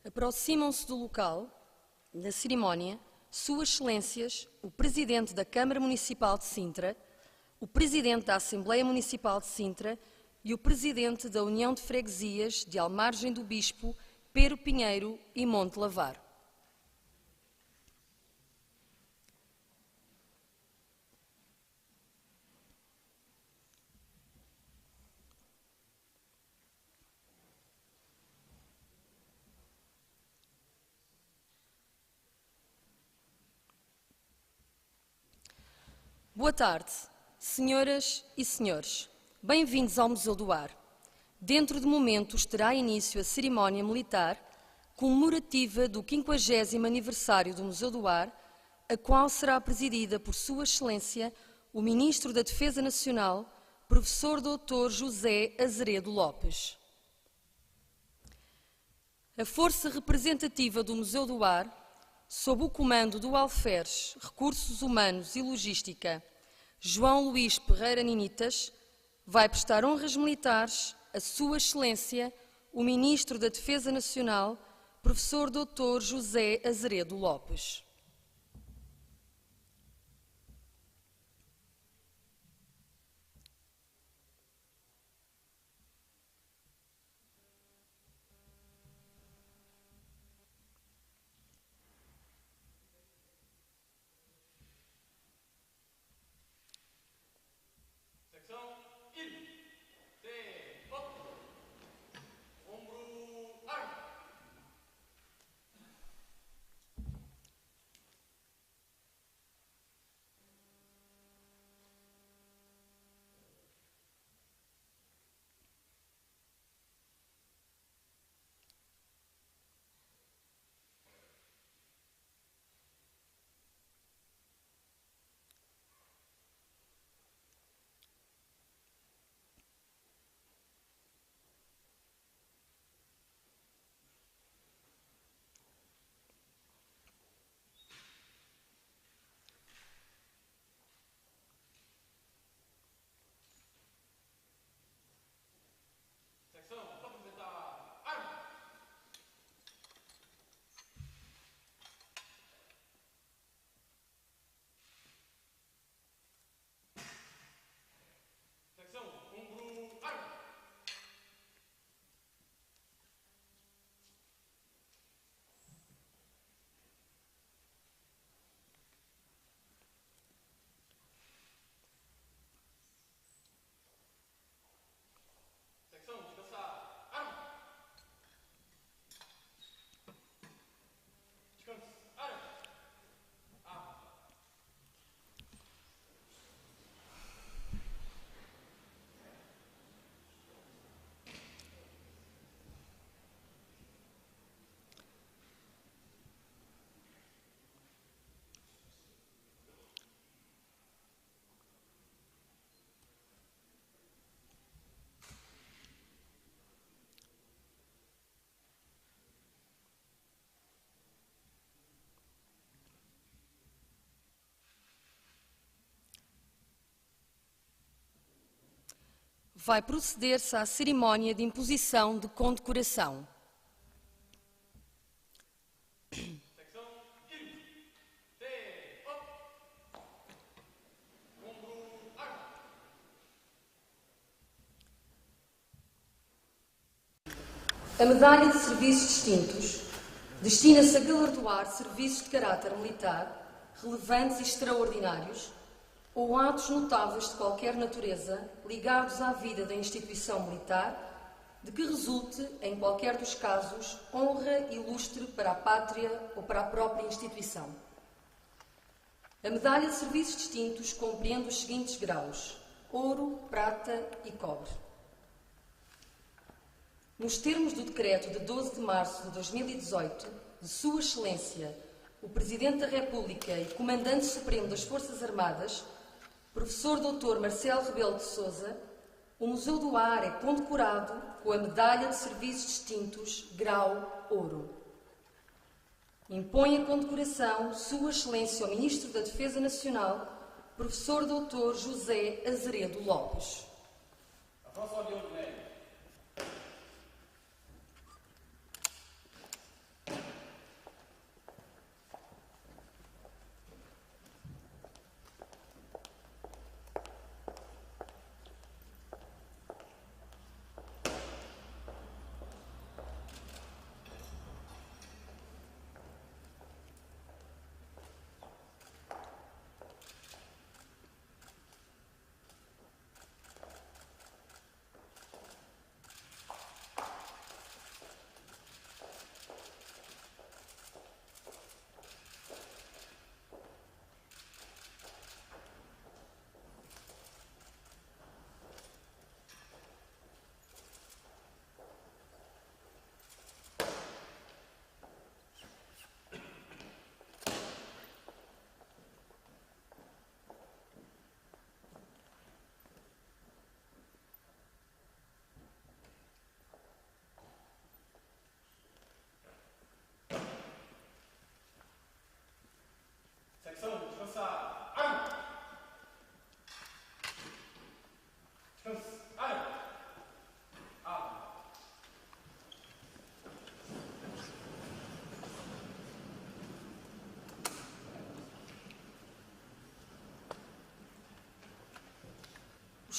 Aproximam-se do local da cerimónia Suas Excelências, o Presidente da Câmara Municipal de Sintra, o Presidente da Assembleia Municipal de Sintra e o Presidente da União de Freguesias de Almargem do Bispo, Pero Pinheiro e Monte Lavar. Boa tarde, senhoras e senhores. Bem-vindos ao Museu do Ar. Dentro de momentos terá início a cerimónia militar comemorativa do 50º aniversário do Museu do Ar, a qual será presidida por Sua Excelência o Ministro da Defesa Nacional, Professor Dr. José Azeredo Lopes. A força representativa do Museu do Ar, sob o comando do Alferes, Recursos Humanos e Logística, João Luís Pereira Ninitas, vai prestar honras militares a Sua Excelência, o Ministro da Defesa Nacional, Professor Dr. José Azeredo Lopes. Vai proceder-se à cerimónia de imposição de condecoração. A medalha de serviços distintos destina-se a galardoar serviços de caráter militar relevantes e extraordinários ou atos notáveis de qualquer natureza ligados à vida da instituição militar, de que resulte, em qualquer dos casos, honra e lustre para a pátria ou para a própria instituição. A medalha de serviços distintos compreende os seguintes graus: ouro, prata e cobre. Nos termos do decreto de 12 de março de 2018, de Sua Excelência, o Presidente da República e Comandante Supremo das Forças Armadas, Professor Dr. Marcelo Rebelo de Sousa, o Museu do Ar é condecorado com a Medalha de Serviços Distintos, grau ouro. Impõe a condecoração Sua Excelência o Ministro da Defesa Nacional, Professor Dr. José Azeredo Lopes.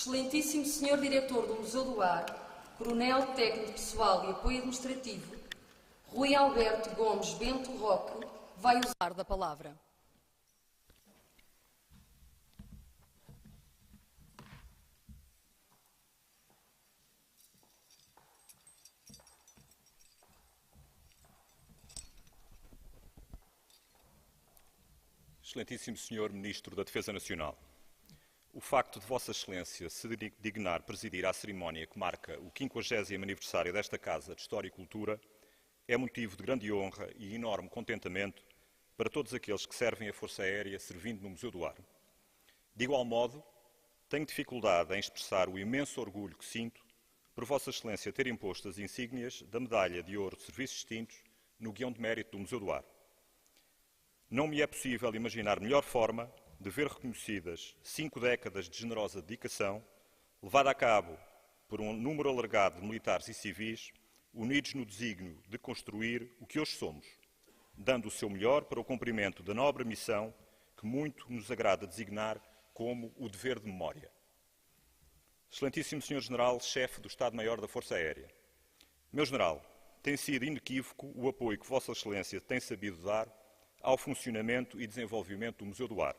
Excelentíssimo Senhor Diretor do Museu do Ar, Coronel Técnico Pessoal e Apoio Administrativo, Rui Alberto Gomes Bento Roque, vai usar da palavra. Excelentíssimo Senhor Ministro da Defesa Nacional, o facto de Vossa Excelência se dignar presidir à cerimónia que marca o 50º aniversário desta Casa de História e Cultura é motivo de grande honra e enorme contentamento para todos aqueles que servem a Força Aérea servindo no Museu do Ar. De igual modo, tenho dificuldade em expressar o imenso orgulho que sinto por Vossa Excelência ter imposto as insígnias da Medalha de Ouro de Serviços Distintos no guião de mérito do Museu do Ar. Não me é possível imaginar melhor forma de ver reconhecidas 5 décadas de generosa dedicação, levada a cabo por um número alargado de militares e civis, unidos no desígnio de construir o que hoje somos, dando o seu melhor para o cumprimento da nobre missão que muito nos agrada designar como o dever de memória. Excelentíssimo Sr. General, Chefe do Estado-Maior da Força Aérea, meu General, tem sido inequívoco o apoio que Vossa Excelência tem sabido dar ao funcionamento e desenvolvimento do Museu do Ar.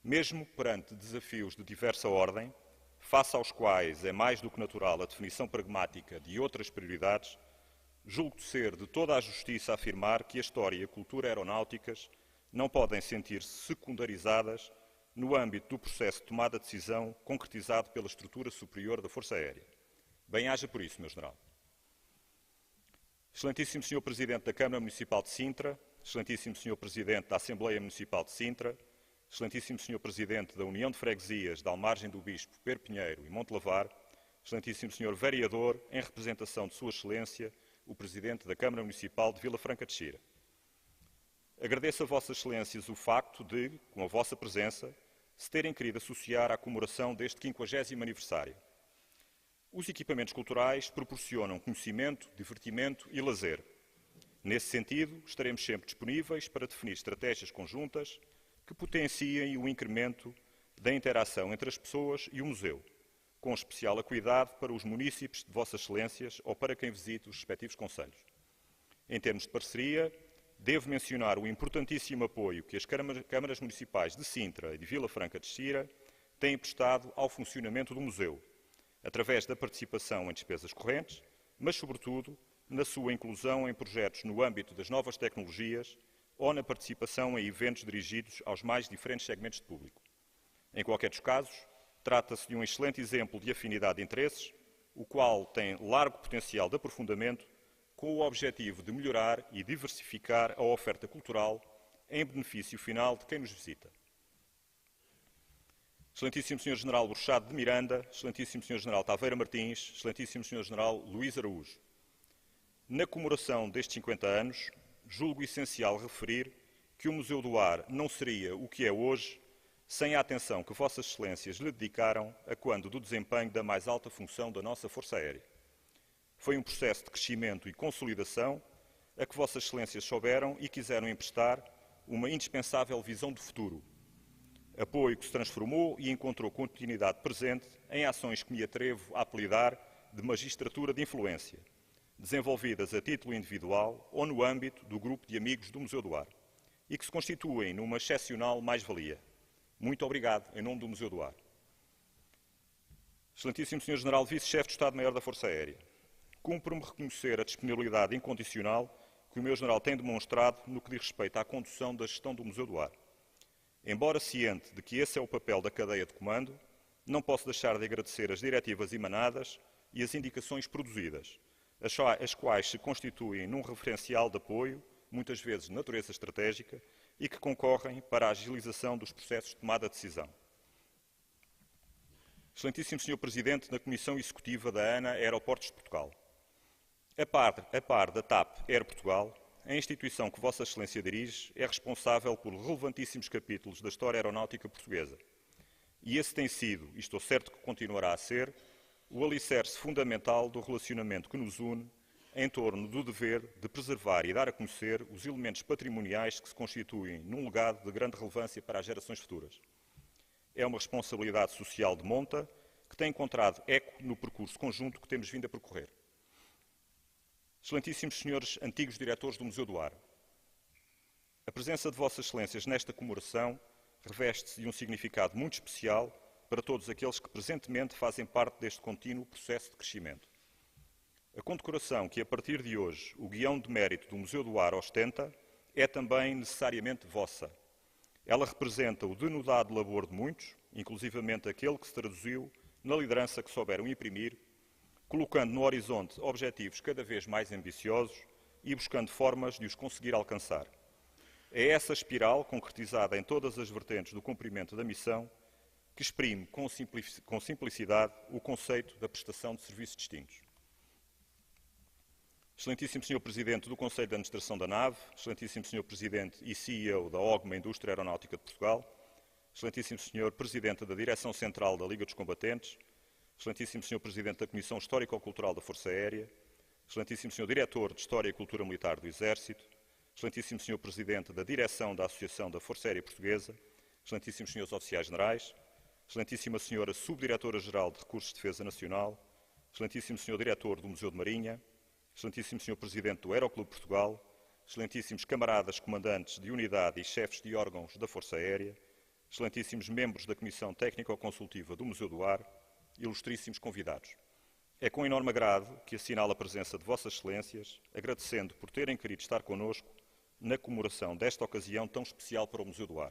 Mesmo perante desafios de diversa ordem, face aos quais é mais do que natural a definição pragmática de outras prioridades, julgo ser de toda a justiça afirmar que a história e a cultura aeronáuticas não podem sentir-se secundarizadas no âmbito do processo de tomada de decisão concretizado pela estrutura superior da Força Aérea. Bem-haja por isso, meu General. Excelentíssimo Sr. Presidente da Câmara Municipal de Sintra, Excelentíssimo Sr. Presidente da Assembleia Municipal de Sintra, Excelentíssimo Sr. Presidente da União de Freguesias da Almargem do Bispo, Pero Pinheiro e Montelavar, Excelentíssimo Sr. Vereador, em representação de Sua Excelência, o Presidente da Câmara Municipal de Vila Franca de Xira. Agradeço a Vossas Excelências o facto de, com a vossa presença, se terem querido associar à comemoração deste 50º aniversário. Os equipamentos culturais proporcionam conhecimento, divertimento e lazer. Nesse sentido, estaremos sempre disponíveis para definir estratégias conjuntas que potenciem o incremento da interação entre as pessoas e o museu, com especial cuidado para os munícipes de Vossas Excelências ou para quem visite os respectivos concelhos. Em termos de parceria, devo mencionar o importantíssimo apoio que as câmaras municipais de Sintra e de Vila Franca de Xira têm prestado ao funcionamento do museu, através da participação em despesas correntes, mas, sobretudo, na sua inclusão em projetos no âmbito das novas tecnologias ou na participação em eventos dirigidos aos mais diferentes segmentos de público. Em qualquer dos casos, trata-se de um excelente exemplo de afinidade de interesses, o qual tem largo potencial de aprofundamento, com o objetivo de melhorar e diversificar a oferta cultural em benefício final de quem nos visita. Excelentíssimo Sr. General Bruxado de Miranda, Excelentíssimo Sr. General Taveira Martins, Excelentíssimo Sr. General Luís Araújo. Na comemoração destes 50 anos, julgo essencial referir que o Museu do Ar não seria o que é hoje sem a atenção que Vossas Excelências lhe dedicaram a quando do desempenho da mais alta função da nossa Força Aérea. Foi um processo de crescimento e consolidação a que Vossas Excelências souberam e quiseram emprestar uma indispensável visão do futuro. Apoio que se transformou e encontrou continuidade presente em ações que me atrevo a apelidar de magistratura de influência, desenvolvidas a título individual ou no âmbito do grupo de amigos do Museu do Ar, e que se constituem numa excepcional mais-valia. Muito obrigado, em nome do Museu do Ar. Excelentíssimo Sr. General Vice-Chefe de Estado-Maior da Força Aérea, cumpre-me reconhecer a disponibilidade incondicional que o meu General tem demonstrado no que diz respeito à condução da gestão do Museu do Ar. Embora ciente de que esse é o papel da cadeia de comando, não posso deixar de agradecer as diretivas emanadas e as indicações produzidas, as quais se constituem num referencial de apoio, muitas vezes de natureza estratégica, e que concorrem para a agilização dos processos de tomada de decisão. Excelentíssimo Sr. Presidente da Comissão Executiva da ANA Aeroportos de Portugal, a par da TAP Air Portugal, a instituição que Vossa Excelência dirige é responsável por relevantíssimos capítulos da história aeronáutica portuguesa. E esse tem sido, e estou certo que continuará a ser, o alicerce fundamental do relacionamento que nos une em torno do dever de preservar e dar a conhecer os elementos patrimoniais que se constituem num legado de grande relevância para as gerações futuras. É uma responsabilidade social de monta que tem encontrado eco no percurso conjunto que temos vindo a percorrer. Excelentíssimos senhores antigos diretores do Museu do Ar, a presença de Vossas Excelências nesta comemoração reveste-se de um significado muito especial para todos aqueles que presentemente fazem parte deste contínuo processo de crescimento. A condecoração que, a partir de hoje, o guião de mérito do Museu do Ar ostenta é também necessariamente vossa. Ela representa o denodado labor de muitos, inclusivamente aquele que se traduziu na liderança que souberam imprimir, colocando no horizonte objetivos cada vez mais ambiciosos e buscando formas de os conseguir alcançar. É essa espiral, concretizada em todas as vertentes do cumprimento da missão, que exprime com simplicidade o conceito da prestação de serviços distintos. Excelentíssimo Sr. Presidente do Conselho de Administração da NAV, Excelentíssimo Sr. Presidente e CEO da OGMA Indústria Aeronáutica de Portugal, Excelentíssimo Sr. Presidente da Direção Central da Liga dos Combatentes, Excelentíssimo Sr. Presidente da Comissão Histórico-Cultural da Força Aérea, Excelentíssimo Sr. Diretor de História e Cultura Militar do Exército, Excelentíssimo Sr. Presidente da Direção da Associação da Força Aérea Portuguesa, Excelentíssimos Srs. Oficiais Generais, Excelentíssima Sra. Subdiretora-Geral de Recursos de Defesa Nacional, Excelentíssimo Sr. Diretor do Museu de Marinha, Excelentíssimo Sr. Presidente do Aeroclube Portugal, Excelentíssimos Camaradas Comandantes de Unidade e Chefes de órgãos da Força Aérea, Excelentíssimos Membros da Comissão Técnico-Consultiva do Museu do Ar, ilustríssimos convidados. É com enorme agrado que assinalo a presença de Vossas Excelências, agradecendo por terem querido estar connosco na comemoração desta ocasião tão especial para o Museu do Ar.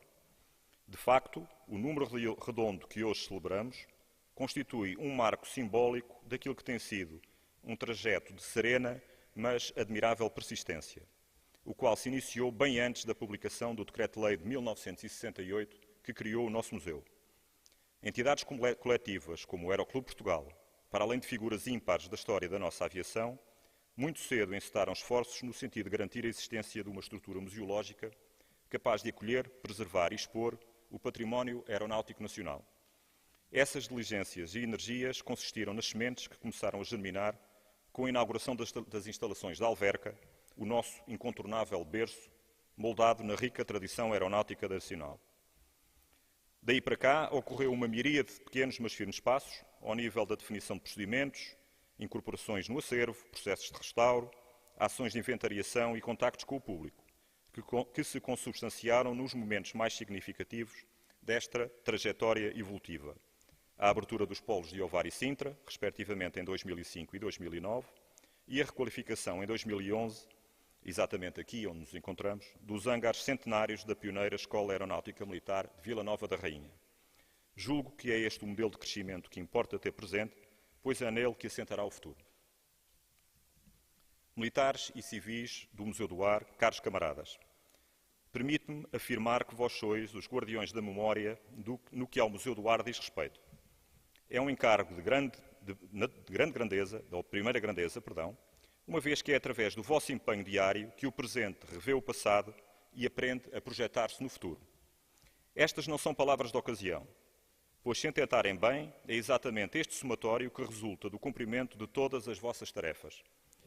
De facto, o número redondo que hoje celebramos constitui um marco simbólico daquilo que tem sido um trajeto de serena, mas admirável persistência, o qual se iniciou bem antes da publicação do Decreto-Lei de 1968, que criou o nosso museu. Entidades coletivas como o Aeroclube Portugal, para além de figuras ímpares da história da nossa aviação, muito cedo encetaram esforços no sentido de garantir a existência de uma estrutura museológica capaz de acolher, preservar e expor o património aeronáutico nacional. Essas diligências e energias consistiram nas sementes que começaram a germinar com a inauguração das instalações da Alverca, o nosso incontornável berço, moldado na rica tradição aeronáutica nacional. Daí para cá, ocorreu uma miríade de pequenos mas firmes passos, ao nível da definição de procedimentos, incorporações no acervo, processos de restauro, ações de inventariação e contactos com o público, que se consubstanciaram nos momentos mais significativos desta trajetória evolutiva. A abertura dos polos de Ovar e Sintra, respectivamente em 2005 e 2009, e a requalificação em 2011, exatamente aqui onde nos encontramos, dos hangares centenários da pioneira Escola Aeronáutica Militar de Vila Nova da Rainha. Julgo que é este o modelo de crescimento que importa ter presente, pois é nele que assentará o futuro. Militares e civis do Museu do Ar, caros camaradas, permite-me afirmar que vós sois os guardiões da memória no que ao Museu do Ar diz respeito. É um encargo de primeira grandeza, uma vez que é através do vosso empenho diário que o presente revê o passado e aprende a projetar-se no futuro. Estas não são palavras de ocasião, pois, se ententarem bem, é exatamente este somatório que resulta do cumprimento de todas as vossas tarefas,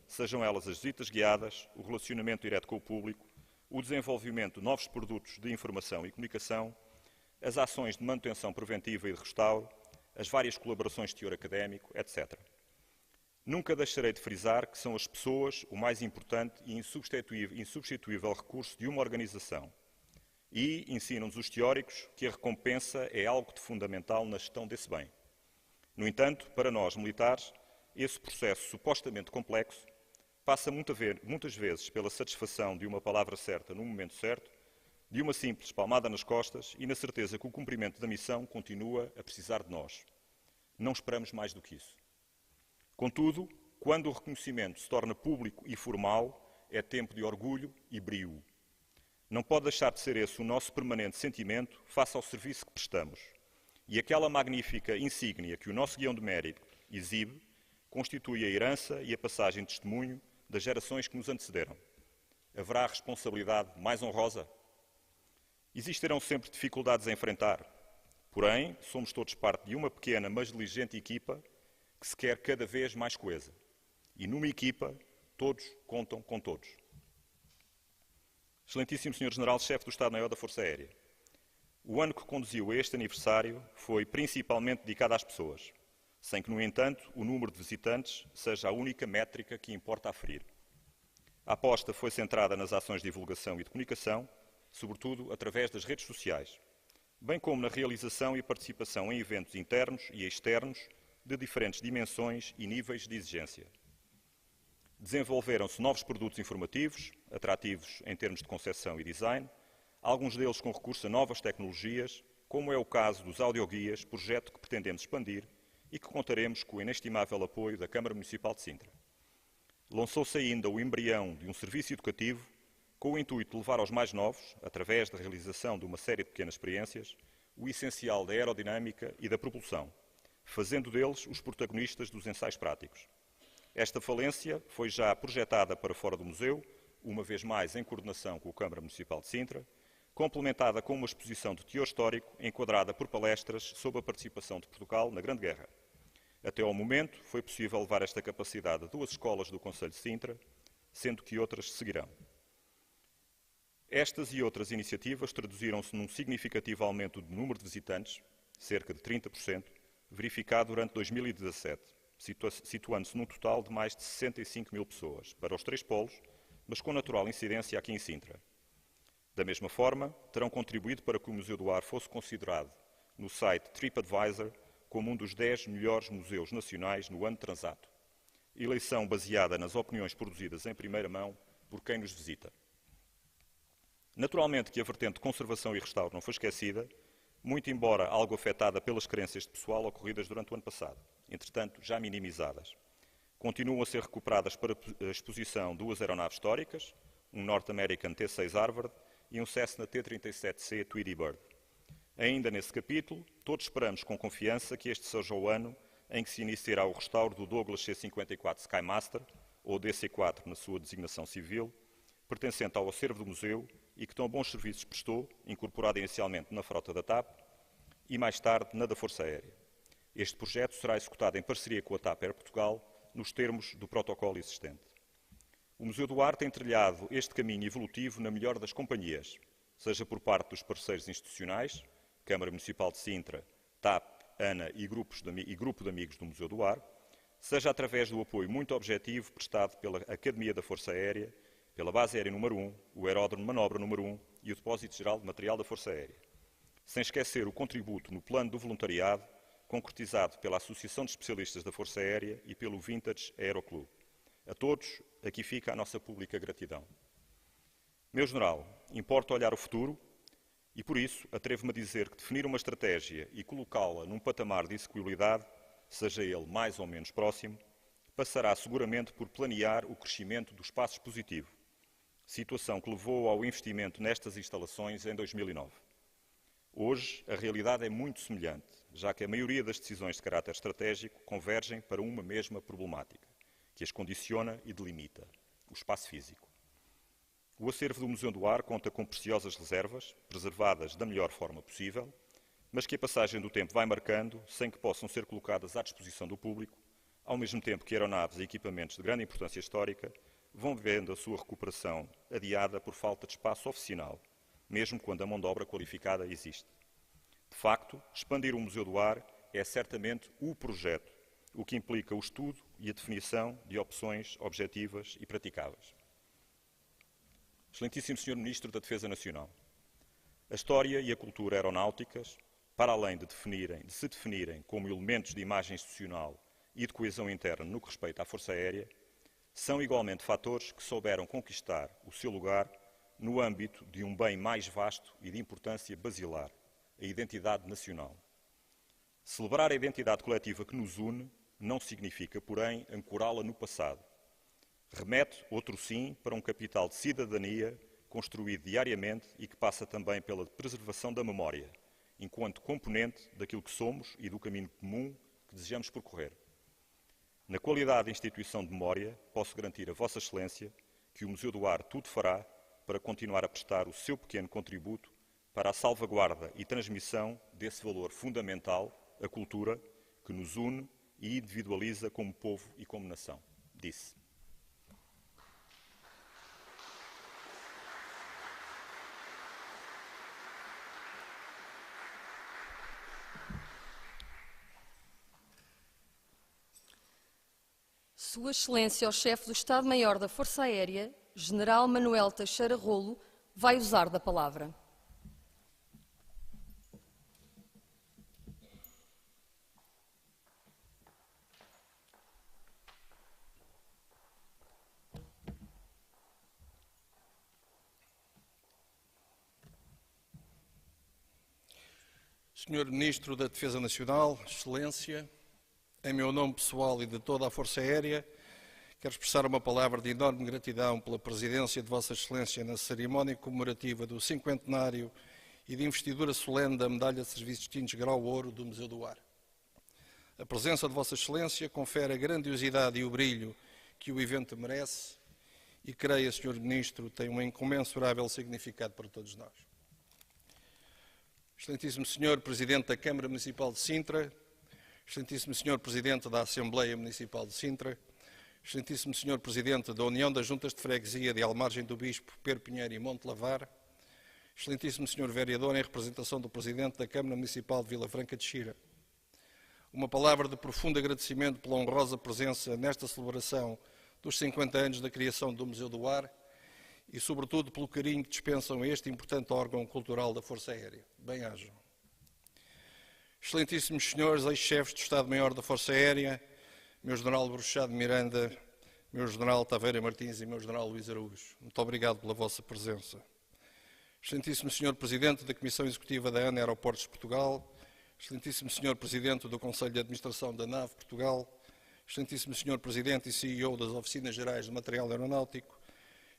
sejam elas as visitas guiadas, o relacionamento direto com o público, o desenvolvimento de novos produtos de informação e comunicação, as ações de manutenção preventiva e de restauro, as várias colaborações de teor académico, etc. Nunca deixarei de frisar que são as pessoas o mais importante e insubstituível recurso de uma organização. E ensinam-nos os teóricos que a recompensa é algo de fundamental na gestão desse bem. No entanto, para nós, militares, esse processo supostamente complexo passa muitas vezes pela satisfação de uma palavra certa no momento certo, de uma simples palmada nas costas e na certeza que o cumprimento da missão continua a precisar de nós. Não esperamos mais do que isso. Contudo, quando o reconhecimento se torna público e formal, é tempo de orgulho e brio. Não pode deixar de ser esse o nosso permanente sentimento face ao serviço que prestamos. E aquela magnífica insígnia que o nosso guião de mérito exibe constitui a herança e a passagem de testemunho das gerações que nos antecederam. Haverá responsabilidade mais honrosa? Existirão sempre dificuldades a enfrentar. Porém, somos todos parte de uma pequena, mas diligente equipa que se quer cada vez mais coesa. E numa equipa, todos contam com todos. Excelentíssimo Sr. General-Chefe do Estado-Maior da Força Aérea, o ano que conduziu a este aniversário foi principalmente dedicado às pessoas. sem que, no entanto, o número de visitantes seja a única métrica que importa aferir. A aposta foi centrada nas ações de divulgação e de comunicação, sobretudo através das redes sociais, bem como na realização e participação em eventos internos e externos de diferentes dimensões e níveis de exigência. Desenvolveram-se novos produtos informativos, atrativos em termos de concepção e design, alguns deles com recurso a novas tecnologias, como é o caso dos audioguias, projeto que pretendemos expandir e que contaremos com o inestimável apoio da Câmara Municipal de Sintra. Lançou-se ainda o embrião de um serviço educativo com o intuito de levar aos mais novos, através da realização de uma série de pequenas experiências, o essencial da aerodinâmica e da propulsão, fazendo deles os protagonistas dos ensaios práticos. Esta falência foi já projetada para fora do museu, uma vez mais em coordenação com a Câmara Municipal de Sintra, complementada com uma exposição de teor histórico enquadrada por palestras sobre a participação de Portugal na Grande Guerra. Até ao momento, foi possível levar esta capacidade a 2 escolas do Concelho de Sintra, sendo que outras seguirão. Estas e outras iniciativas traduziram-se num significativo aumento do número de visitantes, cerca de 30%, verificado durante 2017, situando-se num total de mais de 65 mil pessoas, para os 3 polos, mas com natural incidência aqui em Sintra. Da mesma forma, terão contribuído para que o Museu do Ar fosse considerado no site TripAdvisor como um dos 10 melhores museus nacionais no ano transato, eleição baseada nas opiniões produzidas em primeira mão por quem nos visita. Naturalmente que a vertente de conservação e restauro não foi esquecida, muito embora algo afetada pelas carências de pessoal ocorridas durante o ano passado, entretanto já minimizadas. Continuam a ser recuperadas para a exposição 2 aeronaves históricas, um North American T-6 Harvard e um Cessna T-37C Tweety Bird. Ainda nesse capítulo, todos esperamos com confiança que este seja o ano em que se iniciará o restauro do Douglas C-54 Skymaster, ou DC-4 na sua designação civil, pertencente ao acervo do museu e que tão bons serviços prestou, incorporado inicialmente na frota da TAP e mais tarde na da Força Aérea. Este projeto será executado em parceria com a TAP Air Portugal, nos termos do protocolo existente. O Museu do Ar tem trilhado este caminho evolutivo na melhor das companhias, seja por parte dos parceiros institucionais, Câmara Municipal de Sintra, TAP, ANA e Grupo de Amigos do Museu do Ar, seja através do apoio muito objetivo prestado pela Academia da Força Aérea, pela Base Aérea número 1, o Aeródromo de Manobra número 1 e o Depósito Geral de Material da Força Aérea. Sem esquecer o contributo no plano do voluntariado, concretizado pela Associação de Especialistas da Força Aérea e pelo Vintage Aeroclube. A todos, aqui fica a nossa pública gratidão. Meu general, importa olhar o futuro e, por isso, atrevo-me a dizer que definir uma estratégia e colocá-la num patamar de execuibilidade, seja ele mais ou menos próximo, passará seguramente por planear o crescimento do espaço expositivo, situação que levou ao investimento nestas instalações em 2009. Hoje, a realidade é muito semelhante, já que a maioria das decisões de caráter estratégico convergem para uma mesma problemática, que as condiciona e delimita, o espaço físico. O acervo do Museu do Ar conta com preciosas reservas, preservadas da melhor forma possível, mas que a passagem do tempo vai marcando sem que possam ser colocadas à disposição do público, ao mesmo tempo que aeronaves e equipamentos de grande importância histórica vão vendo a sua recuperação adiada por falta de espaço oficinal, mesmo quando a mão de obra qualificada existe. De facto, expandir o Museu do Ar é certamente o projeto, o que implica o estudo e a definição de opções objetivas e praticáveis. Excelentíssimo Sr. Ministro da Defesa Nacional, a história e a cultura aeronáuticas, para além de se definirem como elementos de imagem institucional e de coesão interna no que respeita à Força Aérea, são igualmente fatores que souberam conquistar o seu lugar no âmbito de um bem mais vasto e de importância basilar, a identidade nacional. Celebrar a identidade coletiva que nos une não significa, porém, ancorá-la no passado. Remete, outro sim, para um capital de cidadania construído diariamente e que passa também pela preservação da memória, enquanto componente daquilo que somos e do caminho comum que desejamos percorrer. Na qualidade de instituição de memória, posso garantir a Vossa Excelência que o Museu do Ar tudo fará para continuar a prestar o seu pequeno contributo para a salvaguarda e transmissão desse valor fundamental, a cultura, que nos une e individualiza como povo e como nação, disse. Sua Excelência, o Chefe do Estado-Maior da Força Aérea, General Manuel Teixeira Rolo, vai usar da palavra. Senhor Ministro da Defesa Nacional, Excelência, em meu nome pessoal e de toda a Força Aérea, quero expressar uma palavra de enorme gratidão pela presidência de Vossa Excelência na cerimónia comemorativa do 50º e de investidura solene da Medalha de Serviços Distintos Grau Ouro do Museu do Ar. A presença de Vossa Excelência confere a grandiosidade e o brilho que o evento merece e creia, Senhor Ministro, tem um incomensurável significado para todos nós. Excelentíssimo Senhor Presidente da Câmara Municipal de Sintra, Excelentíssimo Senhor Presidente da Assembleia Municipal de Sintra, Excelentíssimo Senhor Presidente da União das Juntas de Freguesia de Almargem do Bispo, Pero Pinheiro e Monte Lavar, Excelentíssimo Senhor Vereador em representação do Presidente da Câmara Municipal de Vila Franca de Xira, uma palavra de profundo agradecimento pela honrosa presença nesta celebração dos 50 anos da criação do Museu do Ar e, sobretudo, pelo carinho que dispensam a este importante órgão cultural da Força Aérea. Bem-ajam. Excelentíssimos senhores ex-chefes do Estado-Maior da Força Aérea, meu General Bruxado Miranda, meu General Taveira Martins e meu General Luís Araújo, muito obrigado pela vossa presença. Excelentíssimo Senhor Presidente da Comissão Executiva da ANA Aeroportos de Portugal, Excelentíssimo Senhor Presidente do Conselho de Administração da NAV Portugal, Excelentíssimo Senhor Presidente e CEO das Oficinas Gerais de Material Aeronáutico,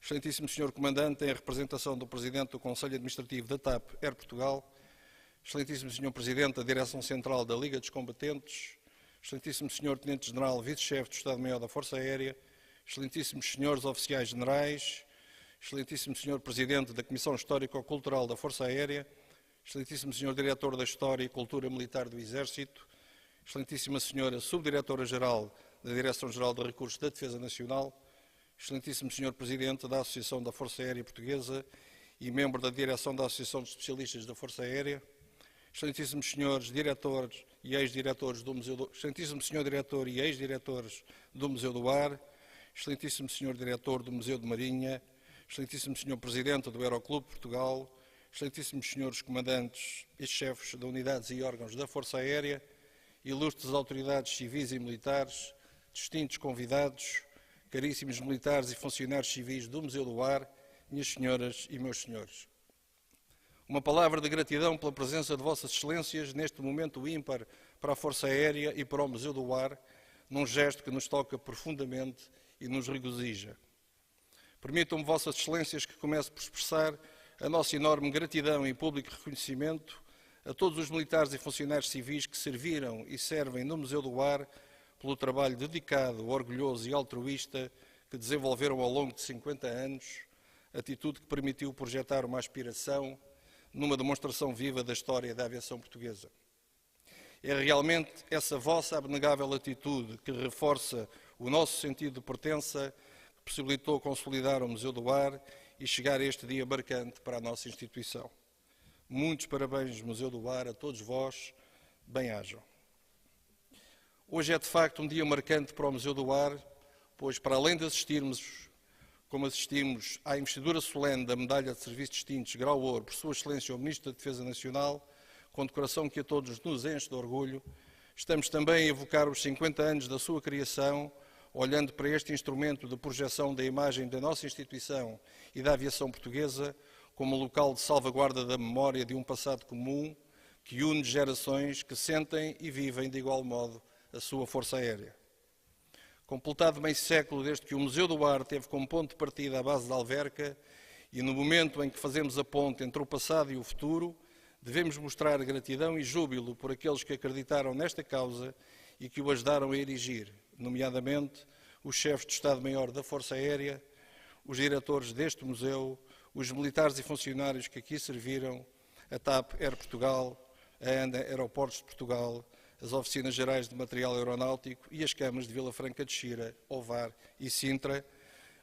Excelentíssimo Senhor Comandante, em representação do Presidente do Conselho Administrativo da TAP Air Portugal, Excelentíssimo Senhor Presidente da Direção Central da Liga dos Combatentes, Excelentíssimo Senhor Tenente-General Vice-Chefe do Estado-Maior da Força Aérea, Excelentíssimos Senhores Oficiais Generais, Excelentíssimo Senhor Presidente da Comissão Histórico-Cultural da Força Aérea, Excelentíssimo Senhor Diretor da História e Cultura Militar do Exército, Excelentíssima Senhora Subdiretora-Geral da Direção-Geral de Recursos da Defesa Nacional, Excelentíssimo Senhor Presidente da Associação da Força Aérea Portuguesa e membro da Direção da Associação de Especialistas da Força Aérea, Excelentíssimos Senhores Diretores e Ex-Diretores do Museu do... Excelentíssimo Senhor Diretor e Ex-Diretores do Museu do Ar, Excelentíssimo Senhor Diretor do Museu de Marinha, Excelentíssimo Senhor Presidente do Aeroclube Portugal, Excelentíssimos Senhores Comandantes e Chefes de Unidades e Órgãos da Força Aérea, ilustres autoridades civis e militares, distintos convidados, caríssimos militares e funcionários civis do Museu do Ar, minhas senhoras e meus senhores. Uma palavra de gratidão pela presença de Vossas Excelências neste momento ímpar para a Força Aérea e para o Museu do Ar, num gesto que nos toca profundamente e nos regozija. Permitam-me, Vossas Excelências, que comece por expressar a nossa enorme gratidão e público reconhecimento a todos os militares e funcionários civis que serviram e servem no Museu do Ar pelo trabalho dedicado, orgulhoso e altruísta que desenvolveram ao longo de 50 anos, atitude que permitiu projetar uma aspiração numa demonstração viva da história da aviação portuguesa. É realmente essa vossa abnegável atitude que reforça o nosso sentido de pertença, que possibilitou consolidar o Museu do Ar e chegar a este dia marcante para a nossa instituição. Muitos parabéns, Museu do Ar, a todos vós, bem-ajam. Hoje é de facto um dia marcante para o Museu do Ar, pois para além de assistirmos, como assistimos à investidura solene da Medalha de Serviços Distintos Grau Ouro por Sua Excelência o Ministro da Defesa Nacional, com decoração que a todos nos enche de orgulho, estamos também a evocar os 50 anos da sua criação, olhando para este instrumento de projeção da imagem da nossa instituição e da aviação portuguesa como local de salvaguarda da memória de um passado comum que une gerações que sentem e vivem de igual modo a sua Força Aérea. Completado meio século desde que o Museu do Ar teve como ponto de partida a base de Alverca e no momento em que fazemos a ponte entre o passado e o futuro, devemos mostrar gratidão e júbilo por aqueles que acreditaram nesta causa e que o ajudaram a erigir, nomeadamente os chefes de Estado-Maior da Força Aérea, os diretores deste museu, os militares e funcionários que aqui serviram, a TAP Air Portugal, a ANA Aeroportos de Portugal, as Oficinas Gerais de Material Aeronáutico e as câmaras de Vila Franca de Xira, Ovar e Sintra,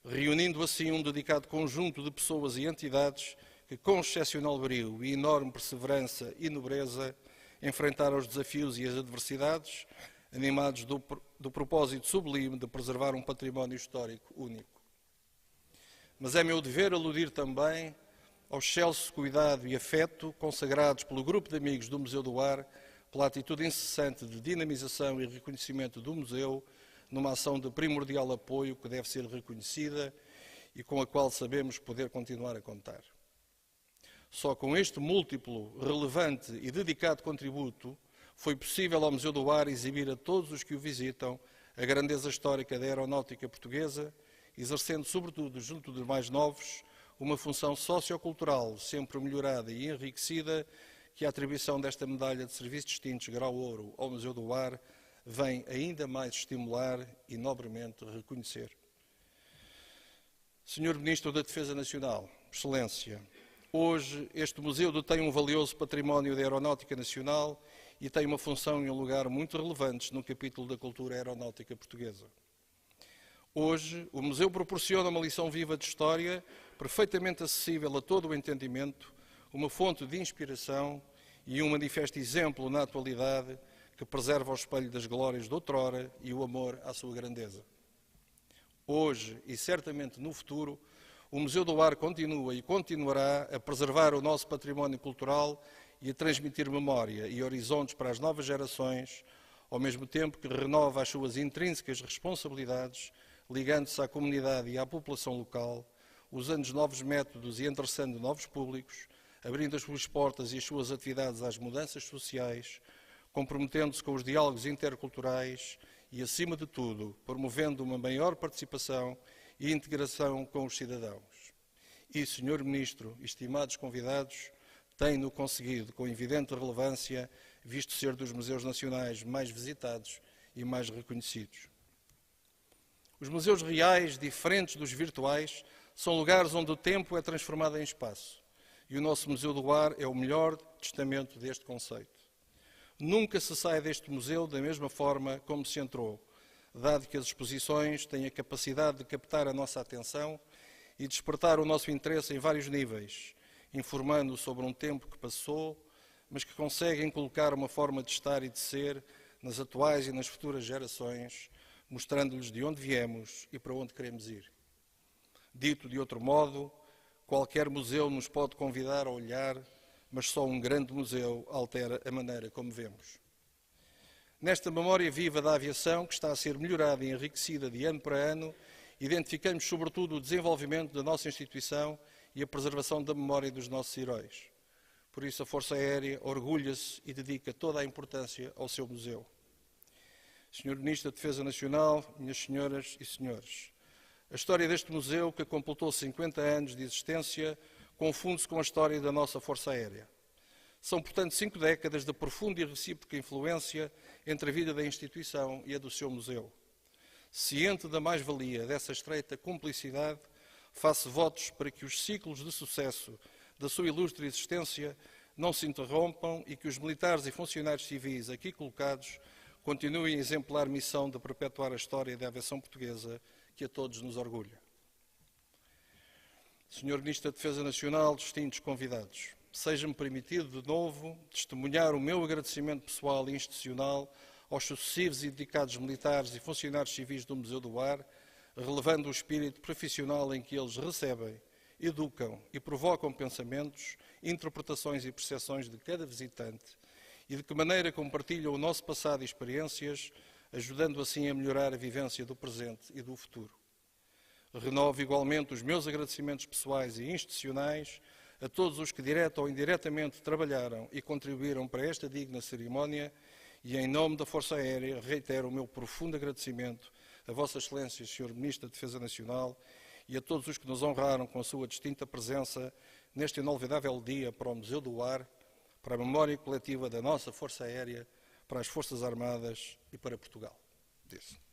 reunindo assim um dedicado conjunto de pessoas e entidades que, com excepcional brio e enorme perseverança e nobreza, enfrentaram os desafios e as adversidades, animados do propósito sublime de preservar um património histórico único. Mas é meu dever aludir também ao excelso cuidado e afeto consagrados pelo grupo de amigos do Museu do Ar, pela atitude incessante de dinamização e reconhecimento do museu, numa ação de primordial apoio que deve ser reconhecida e com a qual sabemos poder continuar a contar. Só com este múltiplo, relevante e dedicado contributo foi possível ao Museu do Ar exibir a todos os que o visitam a grandeza histórica da aeronáutica portuguesa, exercendo, sobretudo, junto dos mais novos, uma função sociocultural sempre melhorada e enriquecida que a atribuição desta medalha de serviços distintos grau ouro ao Museu do Ar vem ainda mais estimular e nobremente reconhecer. Senhor Ministro da Defesa Nacional, Excelência, hoje este museu detém um valioso património da aeronáutica nacional e tem uma função e um lugar muito relevantes no capítulo da cultura aeronáutica portuguesa. Hoje, o museu proporciona uma lição viva de história, perfeitamente acessível a todo o entendimento, uma fonte de inspiração e um manifesto exemplo na atualidade que preserva o espelho das glórias de outrora e o amor à sua grandeza. Hoje, e certamente no futuro, o Museu do Ar continua e continuará a preservar o nosso património cultural e a transmitir memória e horizontes para as novas gerações, ao mesmo tempo que renova as suas intrínsecas responsabilidades, ligando-se à comunidade e à população local, usando novos métodos e interessando novos públicos, abrindo as suas portas e as suas atividades às mudanças sociais, comprometendo-se com os diálogos interculturais e, acima de tudo, promovendo uma maior participação e integração com os cidadãos. E, Sr. Ministro, estimados convidados, tem-no conseguido com evidente relevância, visto ser dos museus nacionais mais visitados e mais reconhecidos. Os museus reais, diferentes dos virtuais, são lugares onde o tempo é transformado em espaço. E o nosso Museu do Ar é o melhor testamento deste conceito. Nunca se sai deste museu da mesma forma como se entrou, dado que as exposições têm a capacidade de captar a nossa atenção e despertar o nosso interesse em vários níveis, informando sobre um tempo que passou, mas que conseguem colocar uma forma de estar e de ser nas atuais e nas futuras gerações, mostrando-lhes de onde viemos e para onde queremos ir. Dito de outro modo, qualquer museu nos pode convidar a olhar, mas só um grande museu altera a maneira como vemos. Nesta memória viva da aviação, que está a ser melhorada e enriquecida de ano para ano, identificamos sobretudo o desenvolvimento da nossa instituição e a preservação da memória dos nossos heróis. Por isso a Força Aérea orgulha-se e dedica toda a importância ao seu museu. Sr. Ministro da Defesa Nacional, minhas senhoras e senhores, a história deste museu, que completou 50 anos de existência, confunde-se com a história da nossa Força Aérea. São, portanto, 5 décadas de profunda e recíproca influência entre a vida da instituição e a do seu museu. Ciente da mais-valia dessa estreita cumplicidade, faço votos para que os ciclos de sucesso da sua ilustre existência não se interrompam e que os militares e funcionários civis aqui colocados continuem a exemplar missão de perpetuar a história da aviação portuguesa que a todos nos orgulha. Sr. Ministro da Defesa Nacional, distintos convidados, seja-me permitido de novo testemunhar o meu agradecimento pessoal e institucional aos sucessivos e dedicados militares e funcionários civis do Museu do Ar, relevando o espírito profissional em que eles recebem, educam e provocam pensamentos, interpretações e percepções de cada visitante e de que maneira compartilham o nosso passado e experiências, ajudando assim a melhorar a vivência do presente e do futuro. Renovo igualmente os meus agradecimentos pessoais e institucionais a todos os que direta ou indiretamente trabalharam e contribuíram para esta digna cerimónia e, em nome da Força Aérea, reitero o meu profundo agradecimento a Vossa Excelência, Sr. Ministro da Defesa Nacional, e a todos os que nos honraram com a sua distinta presença neste inolvidável dia para o Museu do Ar, para a memória coletiva da nossa Força Aérea, para as Forças Armadas e para Portugal. Disse.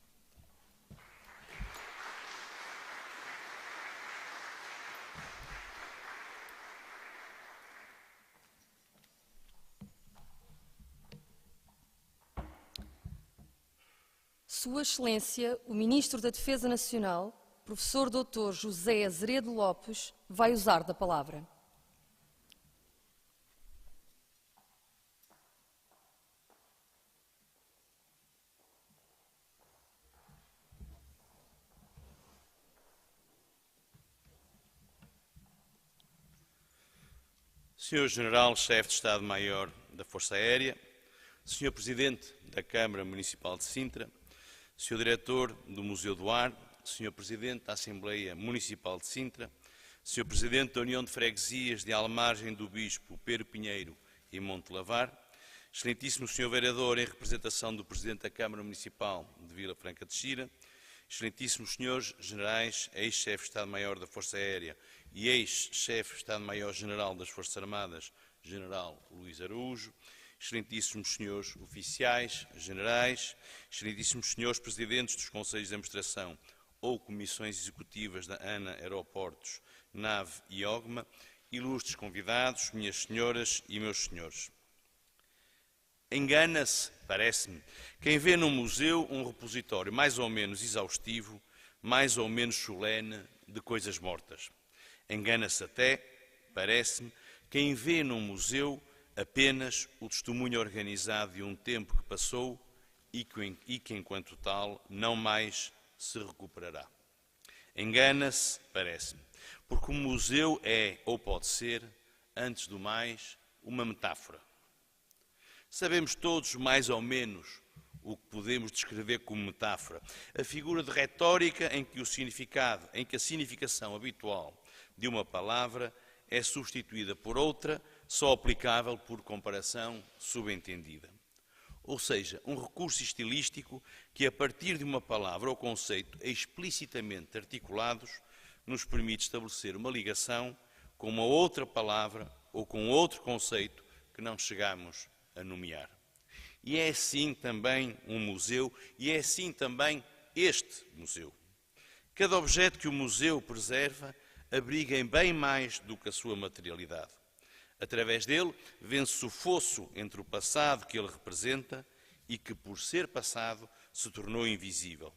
Sua Excelência, o Ministro da Defesa Nacional, Professor Dr. José Azeredo Lopes, vai usar da palavra. Sr. General-Chefe de Estado-Maior da Força Aérea, Sr. Presidente da Câmara Municipal de Sintra, Sr. Diretor do Museu do Ar, Sr. Presidente da Assembleia Municipal de Sintra, Sr. Presidente da União de Freguesias de Almargem do Bispo, Pero Pinheiro e Monte Lavar, Excelentíssimo Sr. Vereador em representação do Presidente da Câmara Municipal de Vila Franca de Xira, Excelentíssimos Senhores Generais, ex-Chefe de Estado-Maior da Força Aérea e ex-Chefe de Estado-Maior-General das Forças Armadas, General Luís Araújo, Excelentíssimos Senhores Oficiais, Generais, Excelentíssimos Senhores Presidentes dos Conselhos de Administração ou Comissões Executivas da ANA Aeroportos, NAV e OGMA, ilustres convidados, minhas senhoras e meus senhores. Engana-se, parece-me, quem vê num museu um repositório mais ou menos exaustivo, mais ou menos solene de coisas mortas. Engana-se até, parece-me, quem vê num museu apenas o testemunho organizado de um tempo que passou e que enquanto tal, não mais se recuperará. Engana-se, parece-me, porque o museu é, ou pode ser, antes do mais, uma metáfora. Sabemos todos mais ou menos o que podemos descrever como metáfora. A figura de retórica em que a significação habitual de uma palavra é substituída por outra, só aplicável por comparação subentendida. Ou seja, um recurso estilístico que, a partir de uma palavra ou conceito explicitamente articulados, nos permite estabelecer uma ligação com uma outra palavra ou com outro conceito que não chegamos a nomear. E é assim também um museu, e é assim também este museu. Cada objeto que o museu preserva abriga em bem mais do que a sua materialidade. Através dele, vence o fosso entre o passado que ele representa e que, por ser passado, se tornou invisível,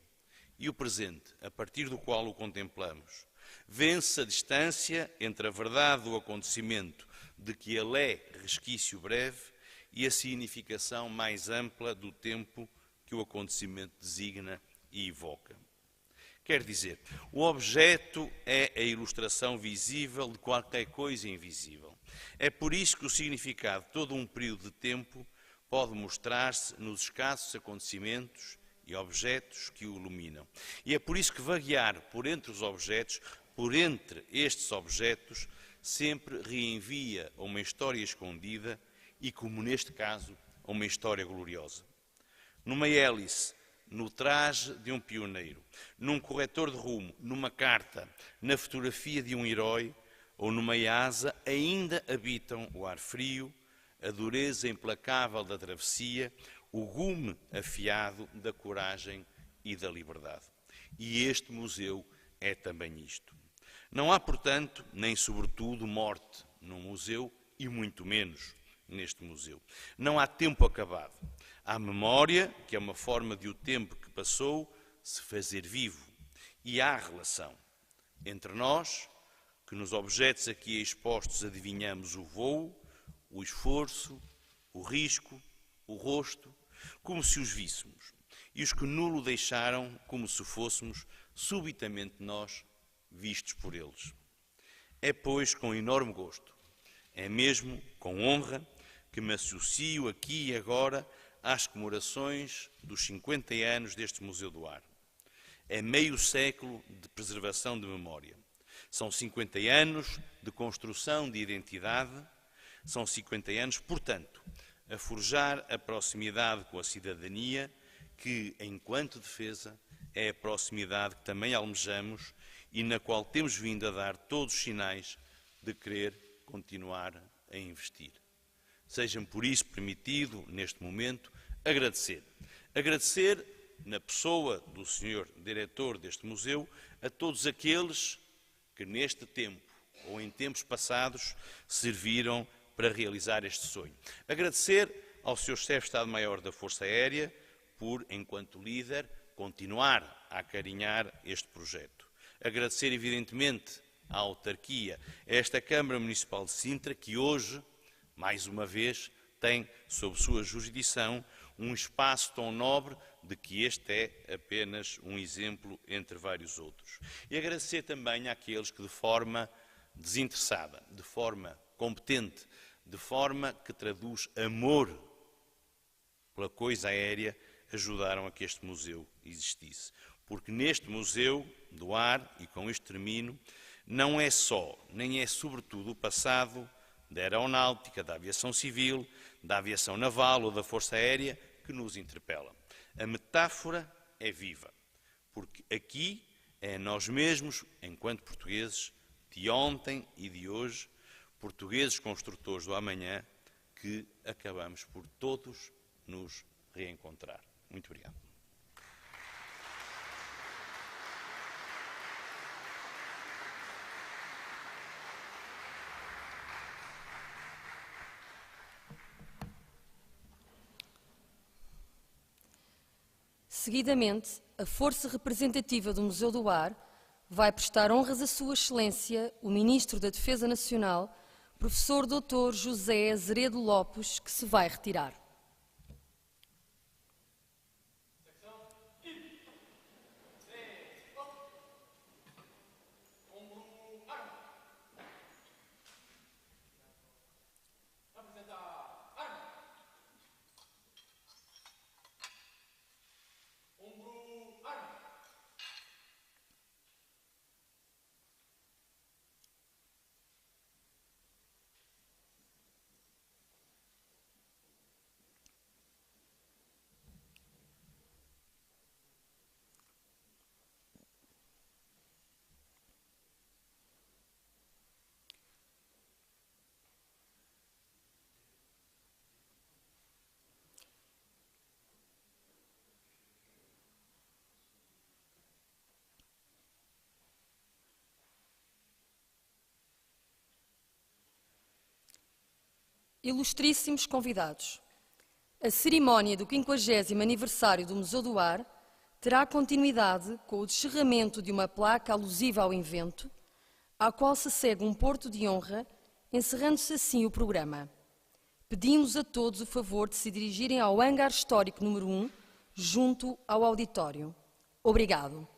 e o presente, a partir do qual o contemplamos. Vence a distância entre a verdade do acontecimento, de que ele é resquício breve, e a significação mais ampla do tempo que o acontecimento designa e evoca. Quer dizer, o objeto é a ilustração visível de qualquer coisa invisível. É por isso que o significado de todo um período de tempo pode mostrar-se nos escassos acontecimentos e objetos que o iluminam. E é por isso que vaguear por entre os objetos, por entre estes objetos, sempre reenvia a uma história escondida e, como neste caso, a uma história gloriosa. Numa hélice, no traje de um pioneiro, num corretor de rumo, numa carta, na fotografia de um herói ou numa asa, ainda habitam o ar frio, a dureza implacável da travessia, o gume afiado da coragem e da liberdade. E este museu é também isto. Não há, portanto, nem sobretudo morte num museu e muito menos neste museu. Não há tempo acabado. Há memória, que é uma forma de o tempo que passou se fazer vivo. E há relação entre nós, que nos objetos aqui expostos adivinhamos o voo, o esforço, o risco, o rosto, como se os víssemos, e os que nulo deixaram como se fôssemos subitamente nós vistos por eles. É, pois, com enorme gosto, é mesmo com honra, que me associo aqui e agora às comemorações dos 50 anos deste Museu do Ar. É meio século de preservação de memória. São 50 anos de construção de identidade, são 50 anos, portanto, a forjar a proximidade com a cidadania, que, enquanto defesa, é a proximidade que também almejamos e na qual temos vindo a dar todos os sinais de querer continuar a investir. Seja-me por isso permitido, neste momento, agradecer. Agradecer, na pessoa do Sr. Diretor deste museu, a todos aqueles que neste tempo, ou em tempos passados, serviram para realizar este sonho. Agradecer ao Sr. Chefe de Estado-Maior da Força Aérea por, enquanto líder, continuar a acarinhar este projeto. Agradecer, evidentemente, à autarquia, a esta Câmara Municipal de Sintra, que hoje, mais uma vez, tem sob sua jurisdição um espaço tão nobre de que este é apenas um exemplo entre vários outros. E agradecer também àqueles que, de forma desinteressada, de forma competente, de forma que traduz amor pela coisa aérea, ajudaram a que este museu existisse. Porque neste Museu do Ar, e com isto termino, não é só, nem é sobretudo o passado da aeronáutica, da aviação civil, da aviação naval ou da força aérea que nos interpela. A metáfora é viva, porque aqui é nós mesmos, enquanto portugueses, de ontem e de hoje, portugueses construtores do amanhã, que acabamos por todos nos reencontrar. Muito obrigado. Seguidamente, a força representativa do Museu do Ar vai prestar honras a Sua Excelência, o Ministro da Defesa Nacional, Professor Dr. José Azeredo Lopes, que se vai retirar. Ilustríssimos convidados, a cerimónia do 50º aniversário do Museu do Ar terá continuidade com o descerramento de uma placa alusiva ao evento, à qual se segue um porto de honra, encerrando-se assim o programa. Pedimos a todos o favor de se dirigirem ao hangar histórico número 1, junto ao auditório. Obrigado.